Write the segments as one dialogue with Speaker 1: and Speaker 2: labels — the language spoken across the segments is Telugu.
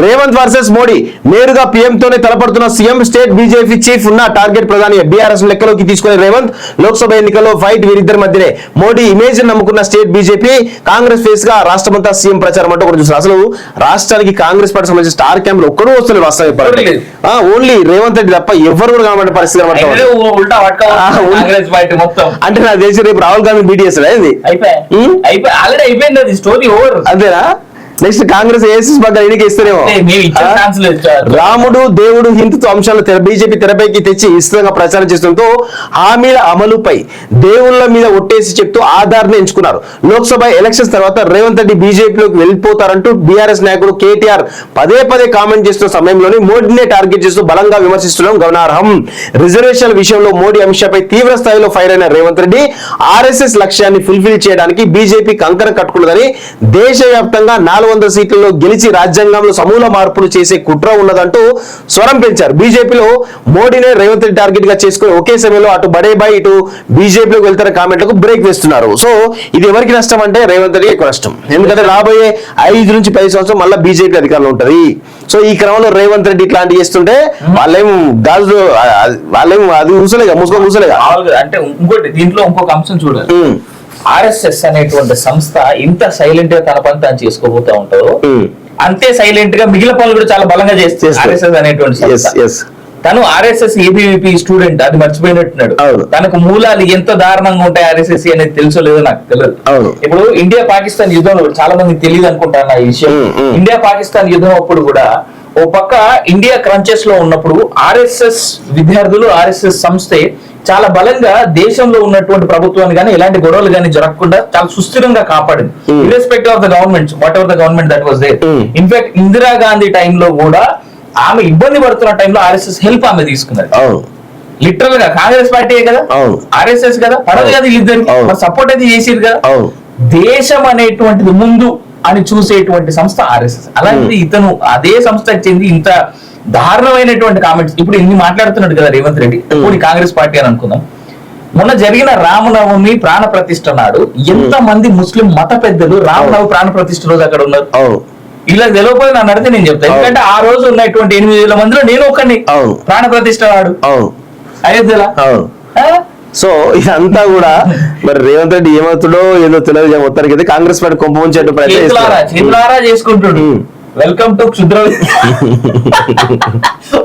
Speaker 1: రేవంత్ వర్సెస్ మోడీ నేరుగా పీఎంతోనే తలపడుతున్న సీఎం స్టేట్ బీజేపీ చీఫ్ ఉన్న టార్గెట్ ప్రధాని బీఆర్ఎస్ లెక్కలోకి తీసుకునే రేవంత్ లోక్సభ ఎన్నికల్లో ఫైట్ వీరిద్దరి మధ్యనే మోడీ ఇమేజ్ నమ్ముకున్న స్టేట్ బీజేపీ కాంగ్రెస్ ఫేస్ గా రాష్ట్రమంతా సీఎం ప్రచారం అంటూ చూస్తారు. అసలు రాష్ట్రానికి కాంగ్రెస్ పార్టీ సంబంధించిన స్టార్ క్యాంప్ ఒక్కడూ వస్తలేదు వాస్తవం ఓన్లీ రేవంత్ రెడ్డి తప్ప ఎవరు కూడా కనబడే పరిస్థితి అంటే నాకు తెలిసి రేపు రాహుల్ గాంధీ బీటీఎస్ అంతేనా నెక్స్ట్ కాంగ్రెస్ ఏఎస్ఎస్ పక్కన ఎన్నిక ఇస్తారేమో రాముడు దేవుడు హిందుత్వ అంశాలు బీజేపీ తెరపైకి తెచ్చి విస్తృతంగా ప్రచారం చేస్తుండటంతో హామీల అమలుపై దేవుళ్ల మీద ఒట్టేసి చెప్తూ ఆధార్ని ఎంచుకున్నారు. లోక్సభ ఎలక్షన్స్ తర్వాత రేవంత్ రెడ్డి బీజేపీలోకి వెళ్ళిపోతారంటూ బీఆర్ఎస్ నాయకుడు కేటీఆర్ పదే పదే కామెంట్ చేస్తున్న సమయంలోనే మోడీనే టార్గెట్ చేస్తూ బలంగా విమర్శిస్తున్నాం గమనార్హం. రిజర్వేషన్ల విషయంలో మోడీ అంశాలపై తీవ్ర స్థాయిలో ఫైర్ అయిన రేవంత్ రెడ్డి ఆర్ఎస్ఎస్ లక్ష్యాన్ని ఫుల్ఫిల్ చేయడానికి బీజేపీ కంకణం కట్టుకున్నదని దేశవ్యాప్తంగా 400 సీట్లలో గెలిచి రాజ్యాంగంలో సమూల మార్పులు చేసే కుట్ర ఉన్నదంటూ స్వరం పెంచారు. బీజేపీలో మోడీనే రేవంత్ రెడ్డి టార్గెట్ గా చేసుకుని ఒకే సమయంలో అటు బడేబాయ్ ఇటు బీజేపీలోకి వెళ్తారు కామెంట్లకు బ్రేక్ వేస్తున్నారు. సో ఇది ఎవరికి నష్టం అంటే రేవంత్ రెడ్డి ఎక్కువ నష్టం. ఎందుకంటే రాబోయే 5 నుంచి 10 సంవత్సరం మళ్ళీ బీజేపీ అధికారంలో ఉంటది. సో ఈ క్రమంలో రేవంత్ రెడ్డి ఇట్లాంటి చేస్తుంటే వాళ్ళేం అది ఊసలేగా మూసుకొని ఊసలేగా
Speaker 2: అంటే ఇంకోటి దీంట్లో ఇంకొక అంశం చూడాలి. ఆర్ఎస్ఎస్ అనేటువంటి సంస్థ ఇంత సైలెంట్ గా తన పని తాను చేసుకోబోతా ఉంటారో అంతే సైలెంట్ గా మిగిలిన పనులు కూడా చాలా బలంగా చేస్తే ఆర్ఎస్ఎస్ అనేటువంటి సంస్థ. తను ఆర్ఎస్ఎస్ ఏబీవీపీ స్టూడెంట్, అది మర్చిపోయినట్టున్నాడు. తనకు మూలాలు ఎంత దారుణంగా ఉంటాయి ఆర్ఎస్ఎస్ అనేది తెలుసో లేదో నాకు తెలియదు. ఇప్పుడు ఇండియా పాకిస్తాన్ యుద్ధంలో చాలా మందికి తెలియదు అనుకుంటాను ఈ విషయం. ఇండియా పాకిస్తాన్ యుద్ధం అప్పుడు కూడా ఓ పక్క ఇండియా క్రంచెస్ లో ఉన్నప్పుడు ఆర్ఎస్ఎస్ విద్యార్థులు ఆర్ఎస్ఎస్ సంస్థే చాలా బలంగా దేశంలో ఉన్నటువంటి ప్రభుత్వాన్ని కానీ ఎలాంటి గొడవలు కానీ జరగకుండా చాలా సుస్థిరంగా కాపాడింది. Irrespective of the government, whatever the government that was there. In fact Indira Gandhi టైంలో కూడా ఆమె ఇబ్బంది పడుతున్న టైంలో ఆర్ఎస్ఎస్ హెల్ప్ ఆమె తీసుకున్నది. లిటరల్ గా కాంగ్రెస్ పార్టీ కదా, ఆర్ఎస్ఎస్ కదా, పడదు కదా వీళ్ళిద్దరికి సపోర్ట్ అయితే చేసేది కదా. దేశం అనేటువంటిది ముందు అని చూసేటువంటి సంస్థ ఆర్ఎస్ఎస్. అలాంటిది ఇతను అదే సంస్థకి చెంది ఇంత దారుణమైనటువంటి కామెంట్స్ ఇప్పుడు ఇన్ని మాట్లాడుతున్నాడు కదా రేవంత్ రెడ్డి. ఇప్పుడు కాంగ్రెస్ పార్టీ అని అనుకుందాం. మొన్న జరిగిన రామనవమి ప్రాణ ప్రతిష్ఠ నాడు ఎంత మంది ముస్లిం మత పెద్దలు రామనవమి ప్రాణ ప్రతిష్ఠ రోజు అక్కడ ఉన్నారు. ఇలా తెలియకపోతే నన్ను అడిగితే నేను చెప్తాను. ఎందుకంటే ఆ రోజు ఉన్నటువంటి 8,000 మందిలో నేను ఒకరిని ప్రాణ ప్రతిష్ఠ నాడు అయోధ్యలో.
Speaker 1: సో ఇదంతా కూడా మరి రేవంత్ రెడ్డి ఏమవుతాడో ఏదో తెలియదు. మొత్తానికి అయితే కాంగ్రెస్ పార్టీ కొంప ముంచేట్టు
Speaker 2: ప్రయత్నం చేసుకుంటాడు. వెల్కమ్ టు క్షుద్ర.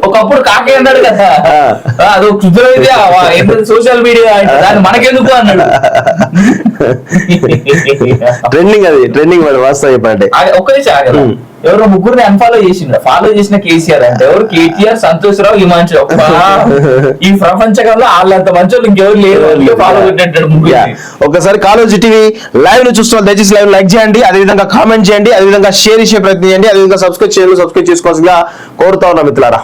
Speaker 2: ఒకప్పుడు కాకే అన్నాడు కదా, అది క్షుద్ర విద్య సోషల్ మీడియా, దాన్ని మనకెందుకు అన్నాడు.
Speaker 1: ట్రెండింగ్, అది ట్రెండింగ్ వాస్తవం చెప్పండి.
Speaker 2: ఒక్కడే ఎవరో ముగ్గురిని అన్ఫాలో చేసిండు. ఫాలో చేసిన కేసీఆర్ అంటే ఎవరు? కేటీఆర్, సంతోష్ రావు, హిమాంశు. ఈ ప్రపంచంలో వాళ్ళంత మంచి ఇంకెవరు లేరు ఫాలో పెట్టాడు.
Speaker 1: ఒకసారి కాలేజీ టీవీ లైవ్ ను చూస్తున్నారు, దయచేసి లైవ్ లైక్ చేయండి, అదేవిధంగా కామెంట్ చేయండి, అదేవిధంగా షేర్ చేసే ప్రయత్నం చేయండి, అదేవిధంగా సబ్స్క్రైబ్ చేసుకోవాల్సిందిగా కోరుతా ఉన్నా మిత్రులారా.